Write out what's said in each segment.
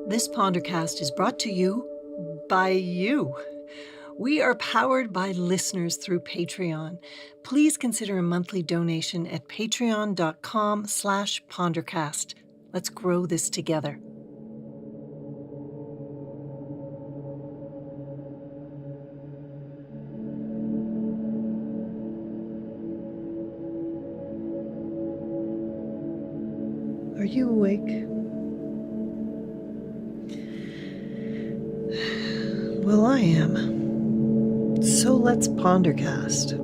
This Pondercast is brought to you by you. We are powered by listeners through Patreon. Please consider a monthly donation at patreon.com/Pondercast. Let's grow this together. Are you awake? Well, I am. So let's Pondercast.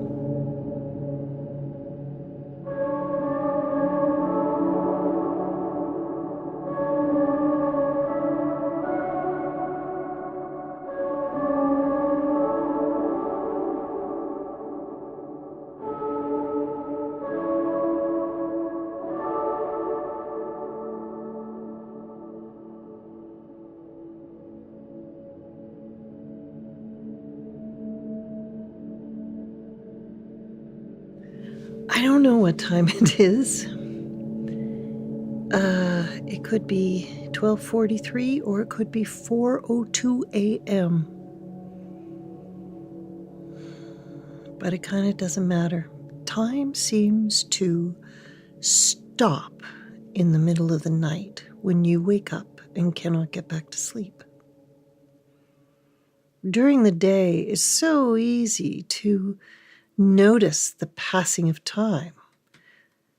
I don't know what time it is. It could be 12:43 or it could be 4:02 a.m. But it kind of doesn't matter. Time seems to stop in the middle of the night when you wake up and cannot get back to sleep. During the day, it's so easy to notice the passing of time.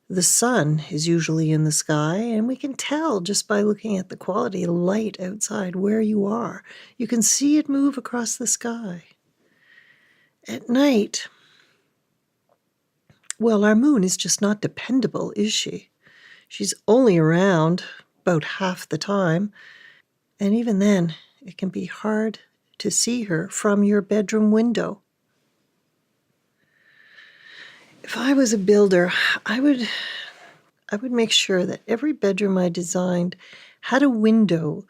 The sun is usually in the sky, and we can tell just by looking at the quality of light outside where you are. You can see it move across the sky. At night, well, our moon is just not dependable, is she? She's only around about half the time, and even then, it can be hard to see her from your bedroom window. If I was a builder, I would make sure that every bedroom I designed had a window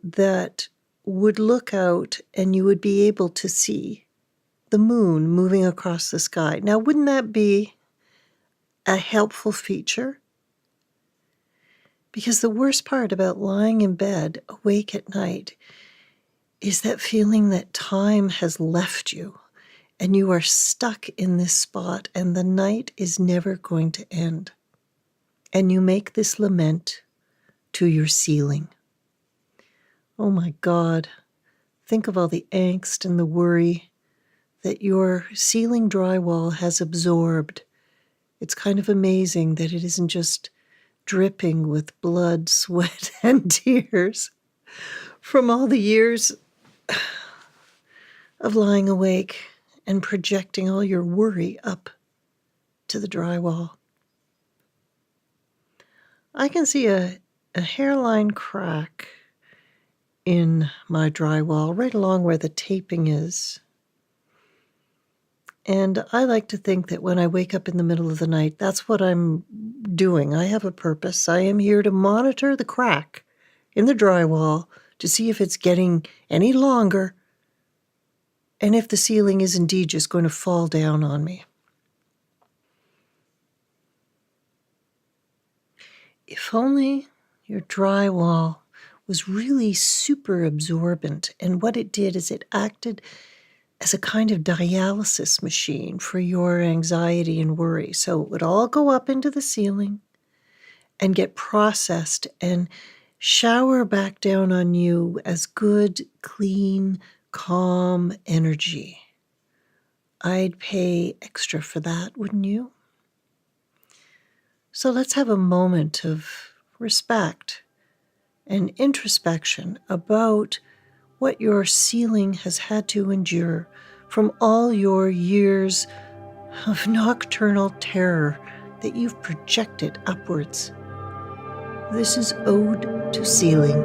that would look out and you would be able to see the moon moving across the sky. Now, wouldn't that be a helpful feature? Because the worst part about lying in bed awake at night is that feeling that time has left you and you are stuck in this spot and the night is never going to end. And you make this lament to your ceiling. Oh my God, think of all the angst and the worry that your ceiling drywall has absorbed. It's kind of amazing that it isn't just dripping with blood, sweat, and tears from all the years of lying awake and projecting all your worry up to the drywall. I can see a hairline crack in my drywall right along where the taping is. And I like to think that when I wake up in the middle of the night, that's what I'm doing. I have a purpose. I am here to monitor the crack in the drywall to see if it's getting any longer and if the ceiling is indeed just going to fall down on me. If only your drywall was really super absorbent, and what it did is it acted as a kind of dialysis machine for your anxiety and worry. So it would all go up into the ceiling and get processed and shower back down on you as good, clean, calm energy. I'd pay extra for that, wouldn't you? So let's have a moment of respect and introspection about what your ceiling has had to endure from all your years of nocturnal terror that you've projected upwards. This is Ode to Ceiling.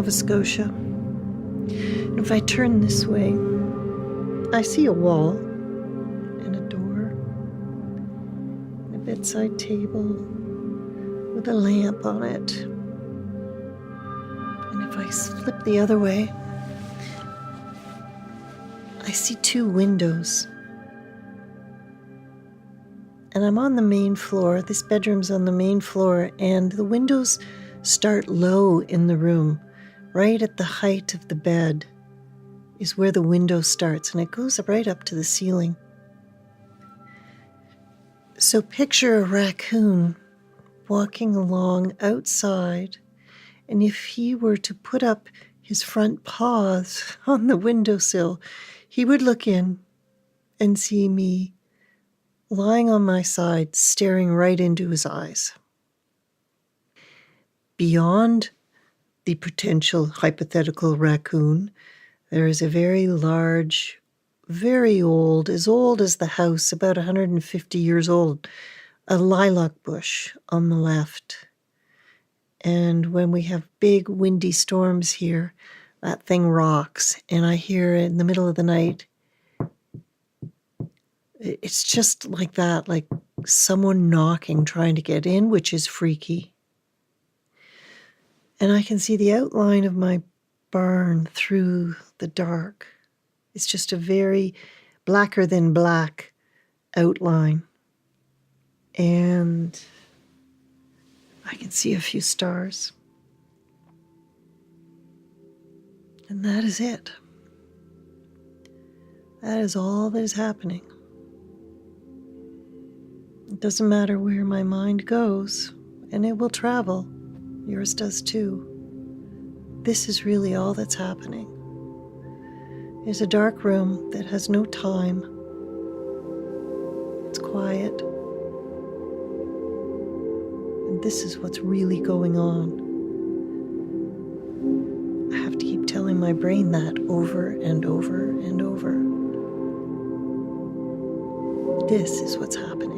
Nova Scotia. And if I turn this way, I see a wall and a door, and a bedside table with a lamp on it. And if I flip the other way, I see 2 windows. And I'm on the main floor. This bedroom's on the main floor, and the windows start low in the room. Right at the height of the bed is where the window starts, and it goes right up to the ceiling. So picture a raccoon walking along outside, and if he were to put up his front paws on the windowsill, he would look in and see me lying on my side, staring right into his eyes. Beyond the potential hypothetical raccoon, there is a very large, very old, as old as the house, about 150 years old, a lilac bush on the left. And when we have big windy storms here, that thing rocks. And I hear in the middle of the night, it's just like that, like someone knocking, trying to get in, which is freaky. And I can see the outline of my barn through the dark. It's just a very blacker than black outline. And I can see a few stars. And that is it. That is all that is happening. It doesn't matter where my mind goes, and it will travel. Yours does too. This is really all that's happening. It's a dark room that has no time. It's quiet. And this is what's really going on. I have to keep telling my brain that over and over and over. This is what's happening.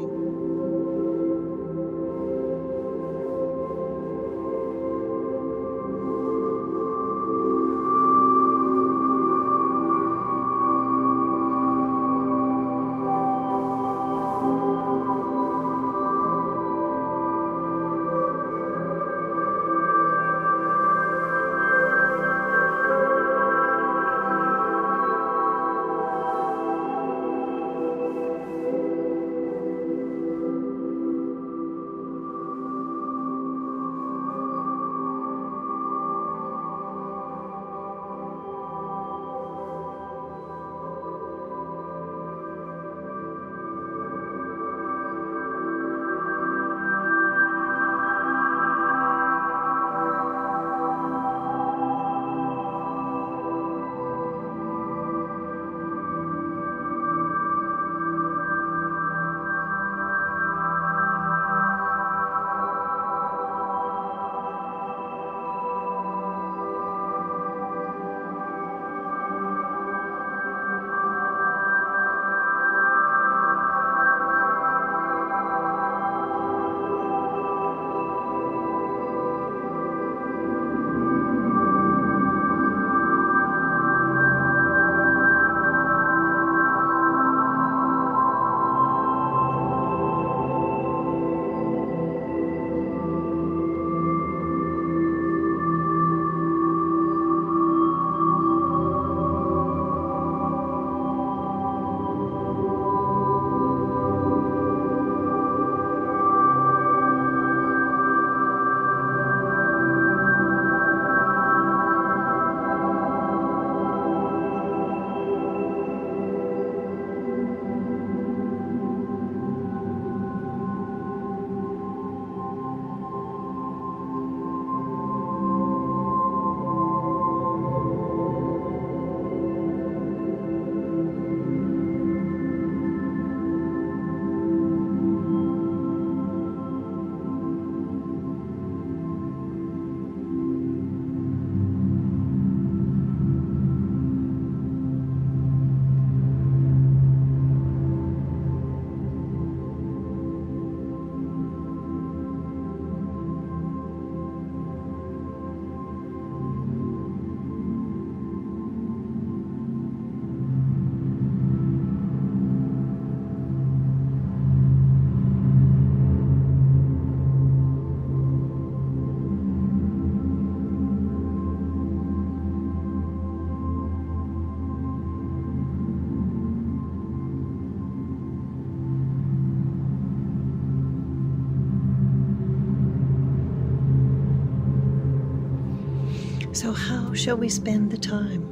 So how shall we spend the time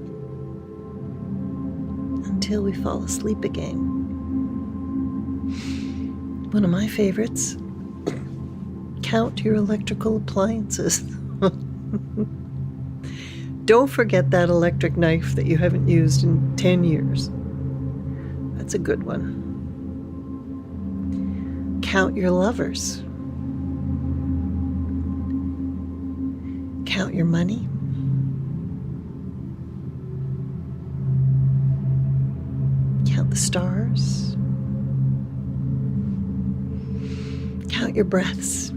until we fall asleep again? One of my favorites, count your electrical appliances. Don't forget that electric knife that you haven't used in 10 years. That's a good one. Count your lovers. Count your money. Count the stars. Count your breaths.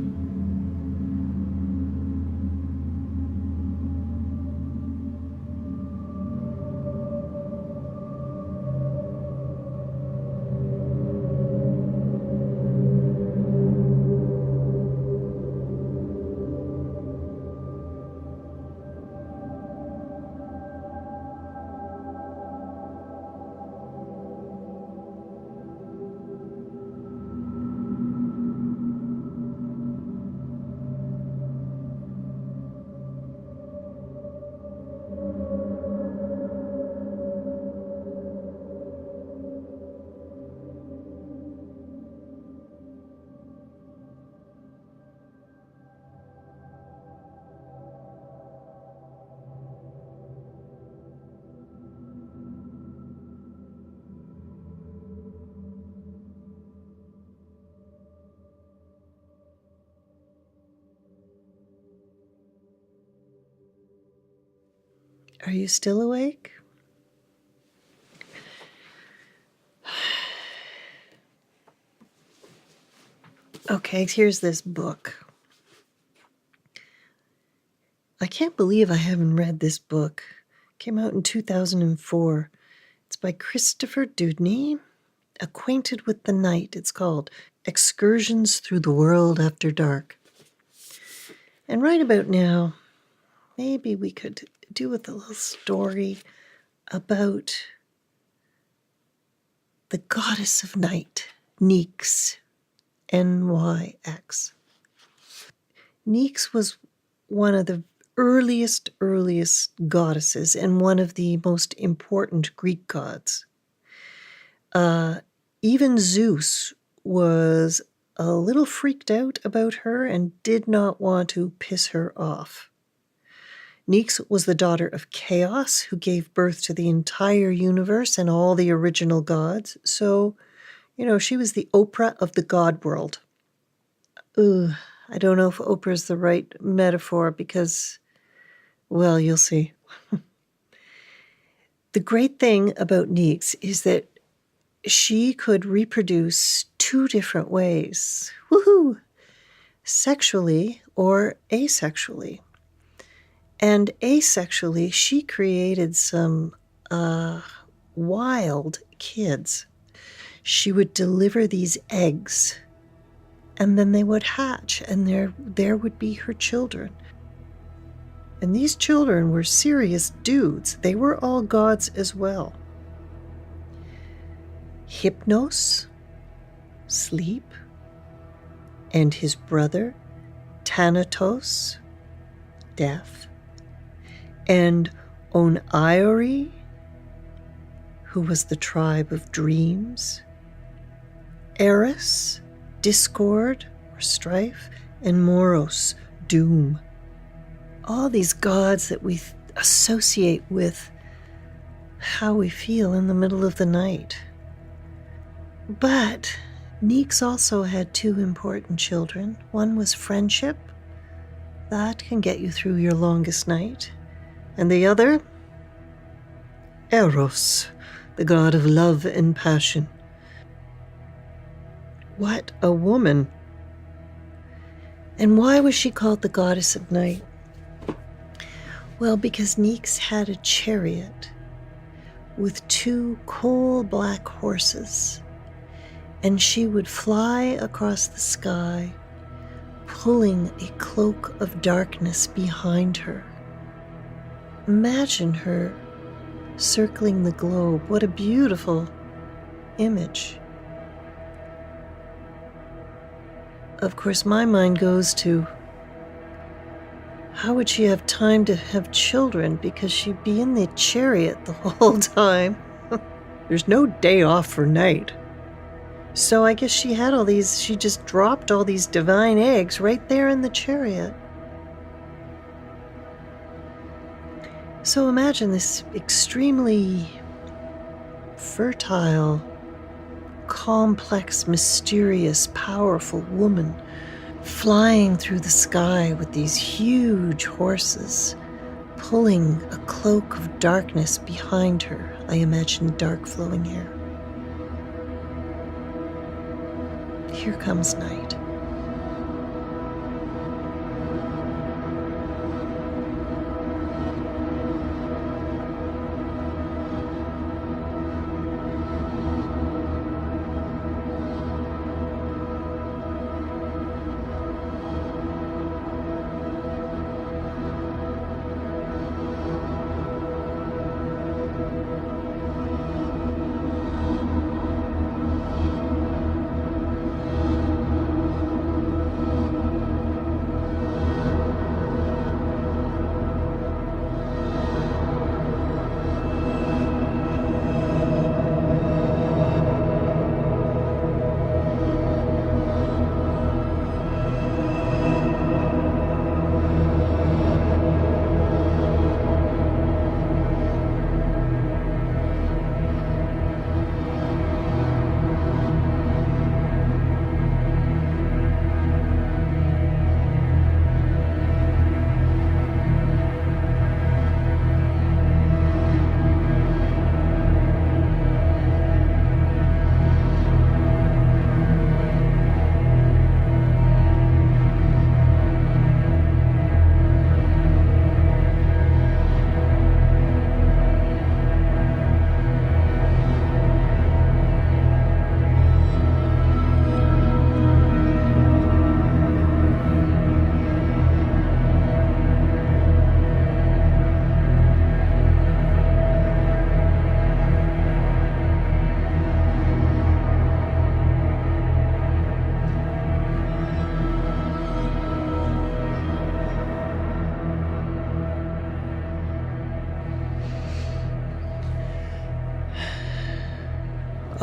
Are you still awake? Okay, here's this book. I can't believe I haven't read this book. It came out in 2004. It's by Christopher Dudney, Acquainted with the Night. It's called Excursions Through the World After Dark. And right about now, maybe we could do with a little story about the goddess of night, Nyx, Nyx. Nyx was one of the earliest goddesses and one of the most important Greek gods. Even Zeus was a little freaked out about her and did not want to piss her off. Nyx was the daughter of Chaos, who gave birth to the entire universe and all the original gods. So, she was the Oprah of the god world. I don't know if Oprah is the right metaphor because, well, you'll see. The great thing about Nyx is that she could reproduce two different ways. Woohoo! Sexually or asexually. And asexually, she created some wild kids. She would deliver these eggs, and then they would hatch, and there would be her children. And these children were serious dudes. They were all gods as well. Hypnos, sleep, and his brother, Thanatos, death, and Onaiori, who was the tribe of dreams, Eris, discord or strife, and Moros, doom. All these gods that we associate with how we feel in the middle of the night. But Nyx also had two important children. One was friendship. That can get you through your longest night. And the other, Eros, the god of love and passion. What a woman. And why was she called the goddess of night? Well, because Nyx had a chariot with two coal black horses, and she would fly across the sky, pulling a cloak of darkness behind her. Imagine her circling the globe. What a beautiful image. Of course, my mind goes to How would she have time to have children? Because she'd be in the chariot the whole time. There's no day off for night. So I guess she just dropped all these divine eggs right there in the chariot. So imagine this extremely fertile, complex, mysterious, powerful woman flying through the sky with these huge horses, pulling a cloak of darkness behind her. I imagine dark flowing hair. Here comes night.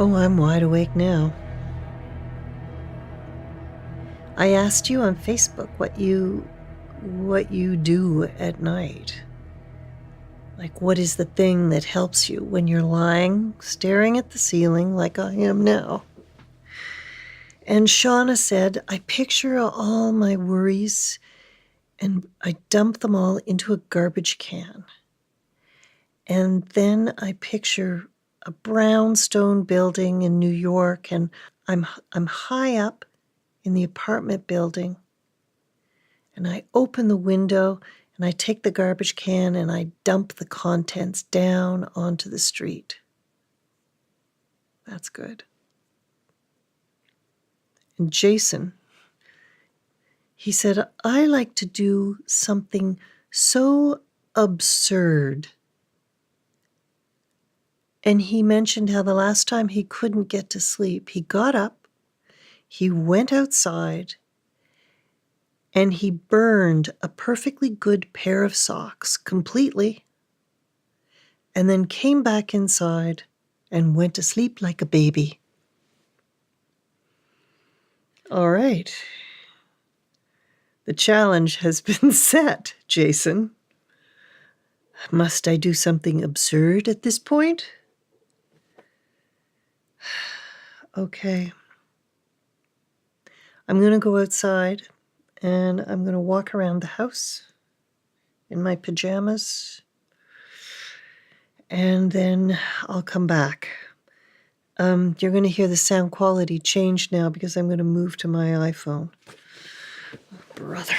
Oh, I'm wide awake now. I asked you on Facebook what you do at night. Like, what is the thing that helps you when you're lying, staring at the ceiling like I am now? And Shauna said, I picture all my worries and I dump them all into a garbage can. And then I picture a brownstone building in New York, and I'm high up in the apartment building, and I open the window and I take the garbage can and I dump the contents down onto the street. That's good. And Jason, he said, I like to do something so absurd. And he mentioned how the last time he couldn't get to sleep, he got up, he went outside, and he burned a perfectly good pair of socks completely, and then came back inside and went to sleep like a baby. All right. The challenge has been set, Jason. Must I do something absurd at this point? Okay. I'm going to go outside and I'm going to walk around the house in my pajamas, and then I'll come back. You're going to hear the sound quality change now because I'm going to move to my iPhone. Oh, brother.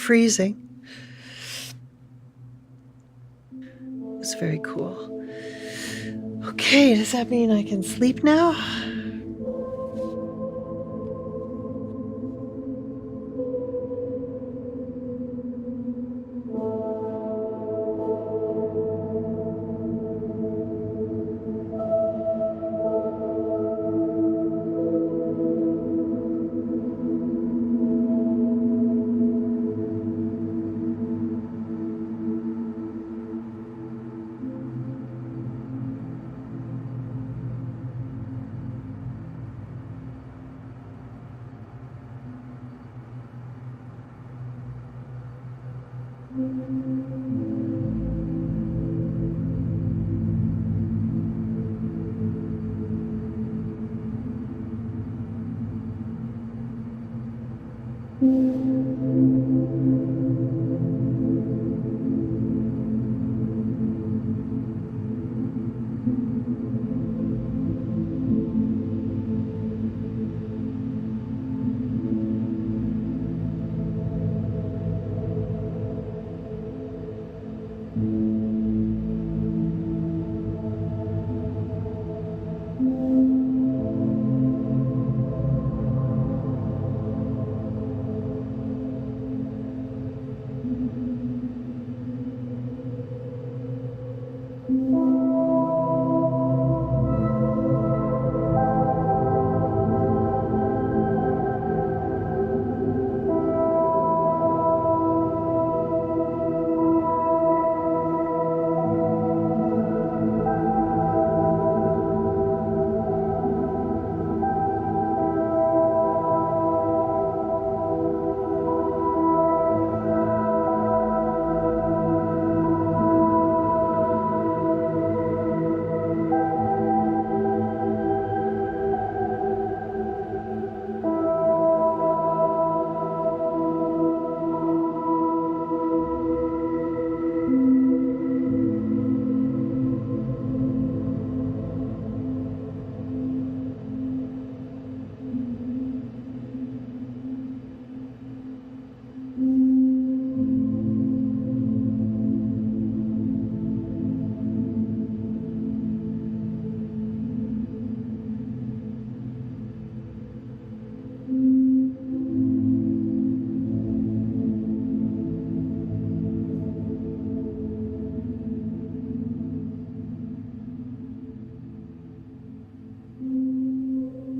freezing. It was very cool. Okay, does that mean I can sleep now?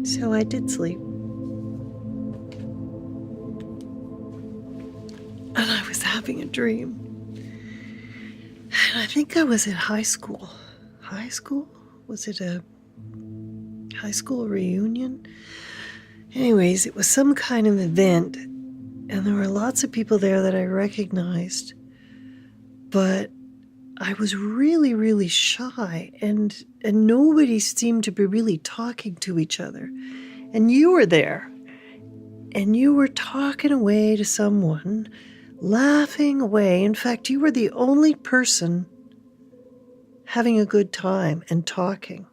So I did sleep. And I was having a dream. And I think I was at high school. High school? Was it a high school reunion? Anyways, it was some kind of event. And there were lots of people there that I recognized. But I was really, really shy. And nobody seemed to be really talking to each other. And you were there. And you were talking away to someone, laughing away. In fact, you were the only person having a good time and talking.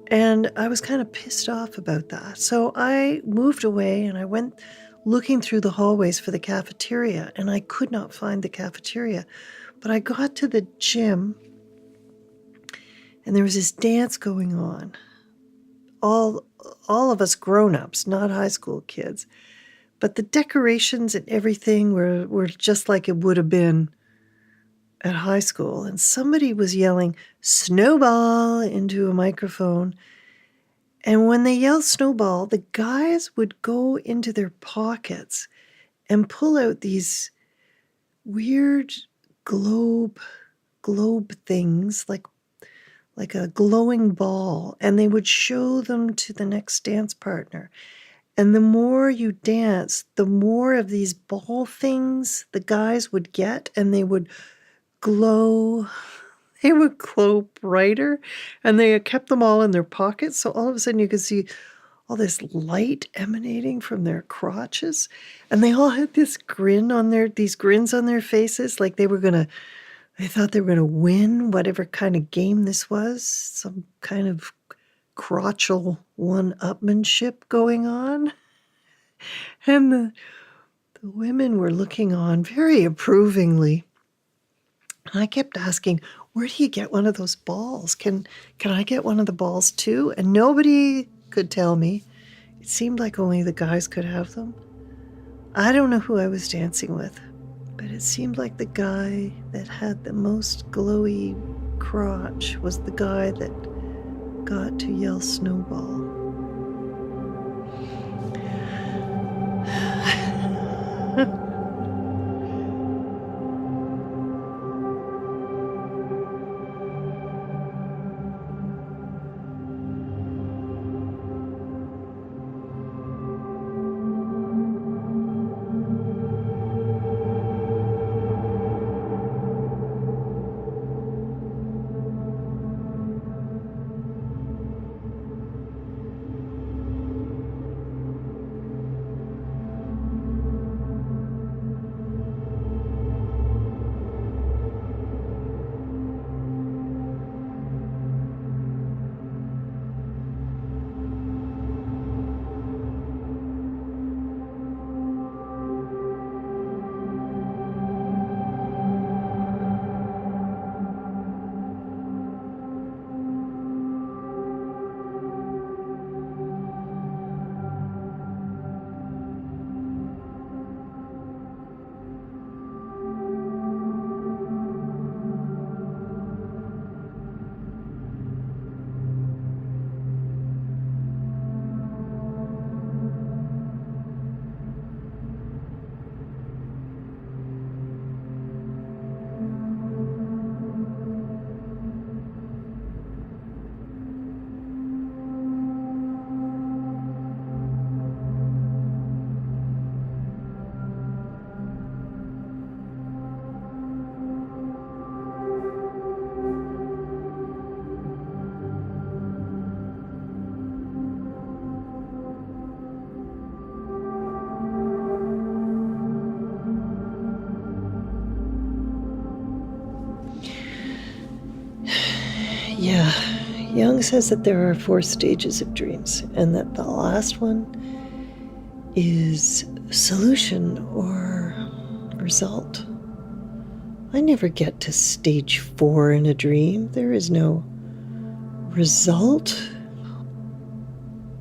And I was kind of pissed off about that. So I moved away and I went looking through the hallways for the cafeteria, and I could not find the cafeteria. But I got to the gym and there was this dance going on. All of us grown-ups, not high school kids. But the decorations and everything were just like it would have been at high school. And somebody was yelling, "Snowball," into a microphone. And when they yelled "Snowball," the guys would go into their pockets and pull out these weird globe things, like a glowing ball, and they would show them to the next dance partner. And the more you danced, the more of these ball things the guys would get, and they would glow. They would glow brighter, and they kept them all in their pockets. So all of a sudden you could see all this light emanating from their crotches, and they all had these grins on their faces, like they thought they were gonna win whatever kind of game this was, some kind of crotchal one-upmanship going on. And The women were looking on very approvingly. And I kept asking, where do you get one of those balls? Can I get one of the balls too? And nobody could tell me. It seemed like only the guys could have them. I don't know who I was dancing with, but it seemed like the guy that had the most glowy crotch was the guy that got to yell snowball. Yeah, Jung says that there are 4 stages of dreams, and that the last one is solution or result. I never get to stage 4 in a dream. There is no result.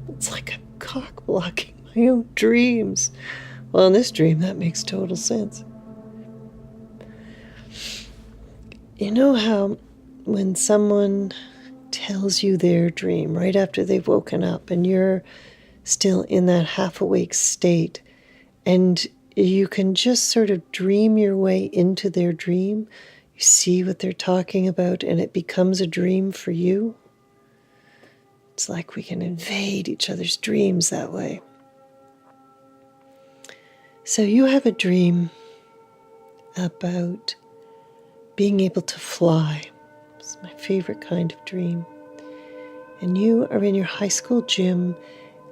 It's like I'm cock blocking my own dreams. Well, in this dream, that makes total sense. You know how when someone tells you their dream right after they've woken up and you're still in that half-awake state and you can just sort of dream your way into their dream, you see what they're talking about and it becomes a dream for you? It's like we can invade each other's dreams that way. So you have a dream about being able to fly. It's my favorite kind of dream. And you are in your high school gym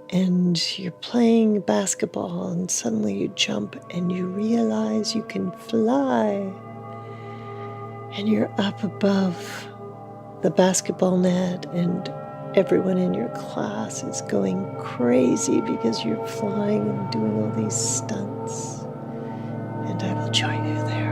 and you're playing basketball and suddenly you jump and you realize you can fly. And you're up above the basketball net and everyone in your class is going crazy because you're flying and doing all these stunts. And I will join you there.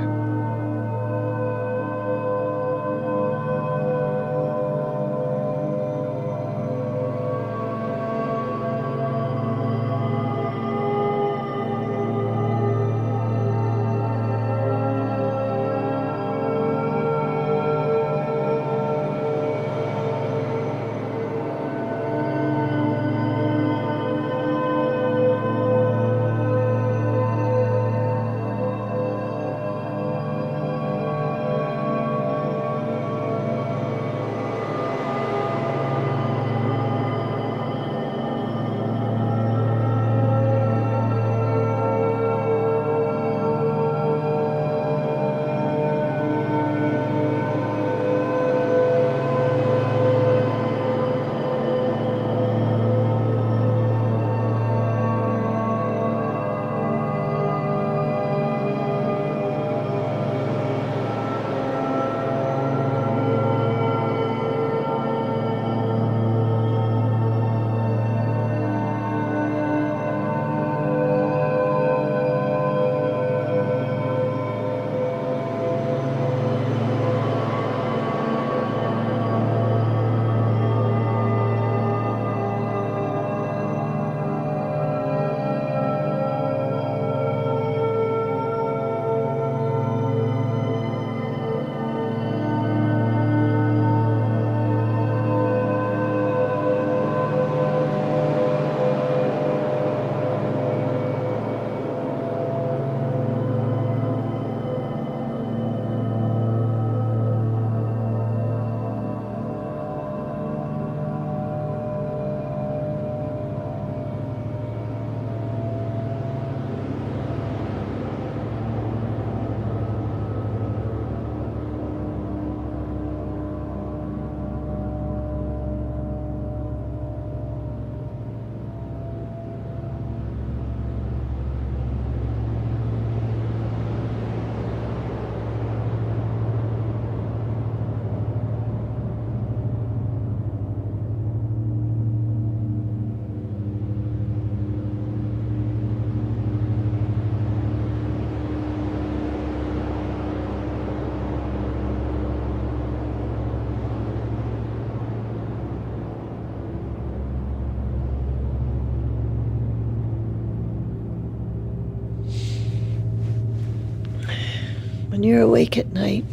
you're awake at night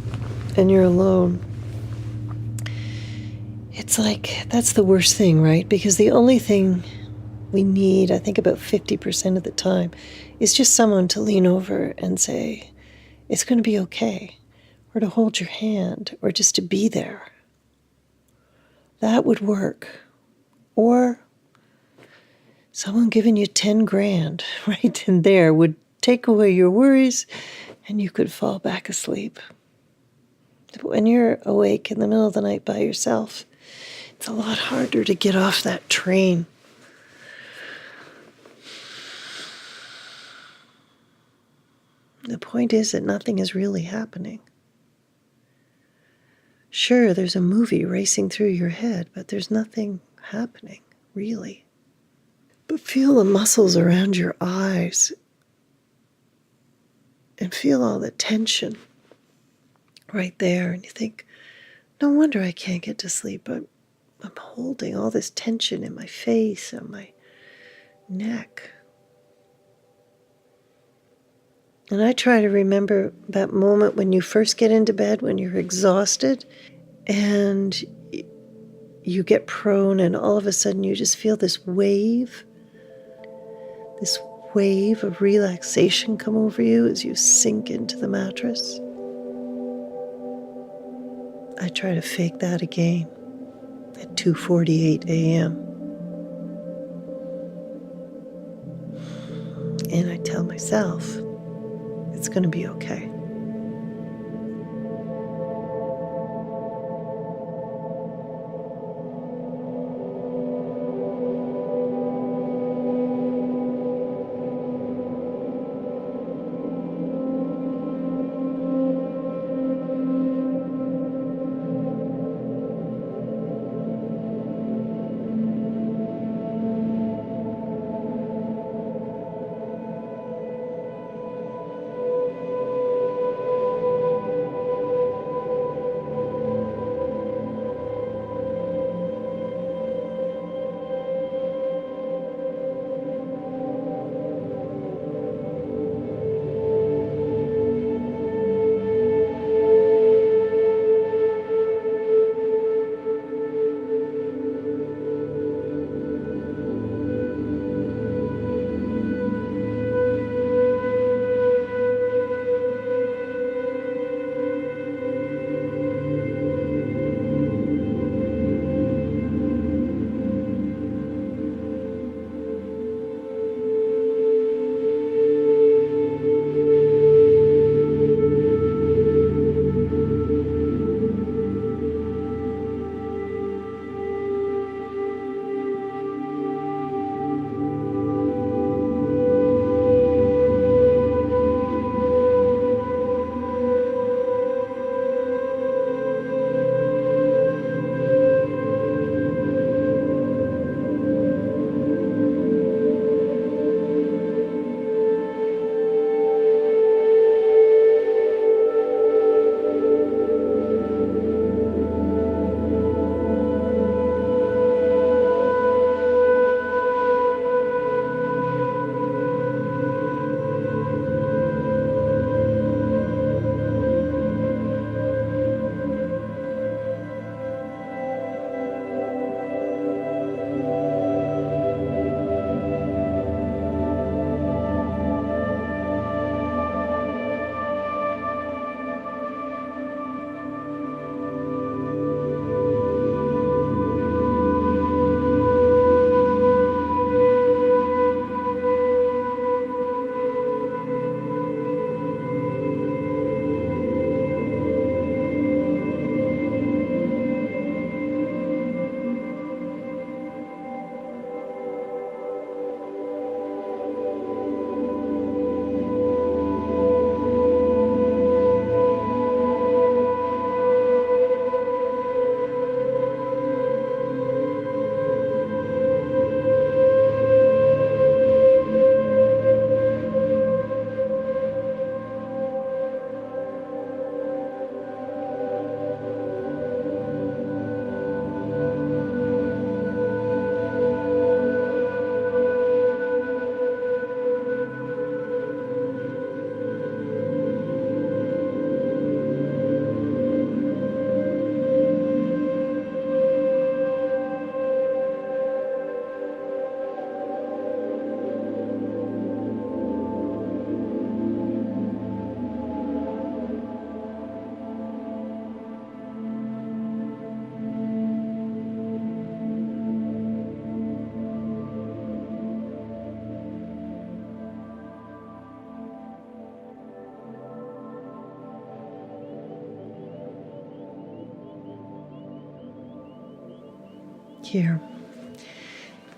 and you're alone, it's like that's the worst thing, right? Because the only thing we need, I think about 50% of the time, is just someone to lean over and say, it's going to be okay, or to hold your hand, or just to be there. That would work. Or someone giving you 10 grand right in there would take away your worries and you could fall back asleep. But when you're awake in the middle of the night by yourself, it's a lot harder to get off that train. The point is that nothing is really happening. Sure, there's a movie racing through your head, but there's nothing happening, really. But feel the muscles around your eyes and feel all the tension right there. And you think, no wonder I can't get to sleep. I'm holding all this tension in my face and my neck. And I try to remember that moment when you first get into bed, when you're exhausted and you get prone and all of a sudden you just feel this wave of relaxation come over you as you sink into the mattress. I try to fake that again at 2:48 a.m. And I tell myself, it's going to be okay.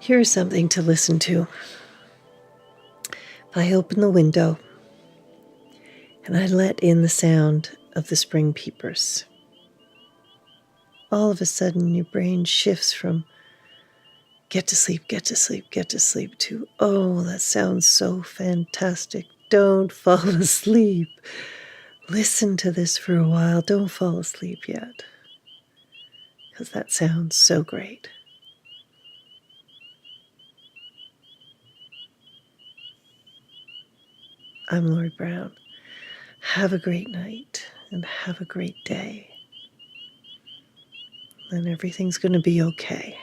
Here's something to listen to. If I open the window and I let in the sound of the spring peepers, all of a sudden your brain shifts from get to sleep, get to sleep, get to sleep to, oh, that sounds so fantastic. Don't fall asleep. Listen to this for a while. Don't fall asleep yet, because that sounds so great. I'm Lori Brown. Have a great night and have a great day. And everything's going to be okay.